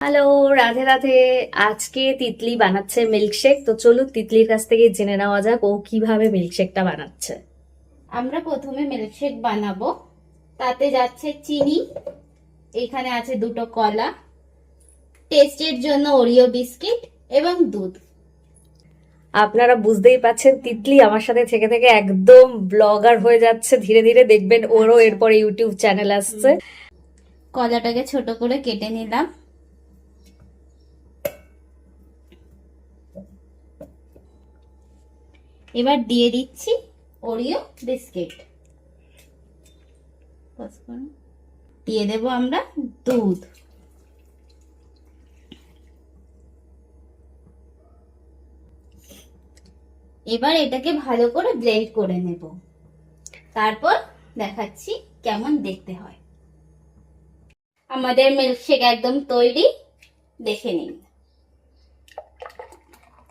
Hello, Radhe Radhe. আজকে তিতলি বানাচ্ছে milkshake. তো চলুন তিতলির কাছ থেকে জেনে নেওয়া যাক ও কিভাবে মিল্কশেকটা বানাচ্ছে। আমরা প্রথমে মিল্কশেক বানাবো। তাতে যাচ্ছে চিনি, এখানে আছে দুটো কলা, টেস্টের জন্য ওরিও বিস্কিট এবং দুধ। আপনারা বুঝতেই পাচ্ছেন তিতলি আমার সাথে থেকে থেকে একদম ব্লগার হয়ে যাচ্ছে। ধীরে ধীরে দেখবেন ওরও এরপরে ইউটিউব চ্যানেল আসছে। কলাটাকে ছোট করে কেটে নিলাম। এবার দিয়ে দিচ্ছি ওরিও বিস্কিট, দিয়ে দেব আমরা দুধ। এবার এটাকে ভালো করে ব্লেন্ড করে নেব, তারপর দেখাচ্ছি কেমন দেখতে হয়। আমাদের মিল্কশেক একদম তৈরি, দেখে নিন।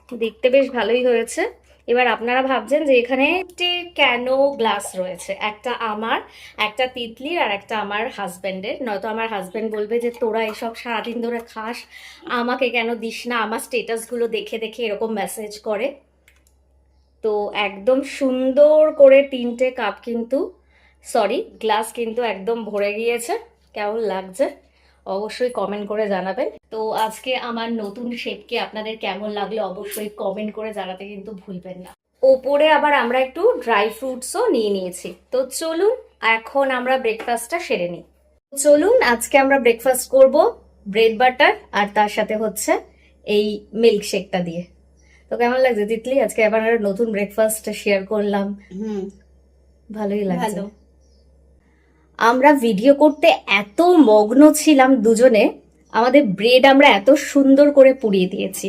দেখতে বেশ ভালোই হয়েছে। এবার আপনারা ভাবছেন যে এখানে কেন গ্লাস রয়েছে, একটা আমার, একটা তিতলির আর একটা আমার হাজব্যান্ডের। নয়তো আমার হাজব্যান্ড বলবে যে তোরা এসব সারাদিন ধরে খাস, আমাকে কেন দিস না, আমার স্টেটাসগুলো দেখে দেখে এরকম মেসেজ করে। তো একদম সুন্দর করে 3টে কাপ কিন্তু, সরি গ্লাস কিন্তু একদম ভরে গিয়েছে। কেমন লাগছে অবশ্যই কমেন্ট করে জানাবেন। তো আজকে আমার নতুন শেপকে আপনাদের কেমন লাগলো অবশ্যই কমেন্ট করে জানাতে কিন্তু ভুলবেন না। ওপরে আবার আমরা একটু ড্রাই ফ্রুটসও নিয়ে নিয়েছি। তো চলুন এখন আমরা ব্রেকফাস্টটা সেরে নিই। চলুন আজকে আমরা ব্রেকফাস্ট করব ব্রেড বাটার আর তার সাথে হচ্ছে এই মিল্কশেকটা দিয়ে। তো কেমন লাগছে তিতলি? আজকে আবার নতুন ব্রেকফাস্ট শেয়ার করলাম। ভালোই লাগছে। আমরা ভিডিও করতে এত মগ্ন ছিলাম দুজনে, আমাদের ব্রেড আমরা এত সুন্দর করে পুড়িয়ে দিয়েছি।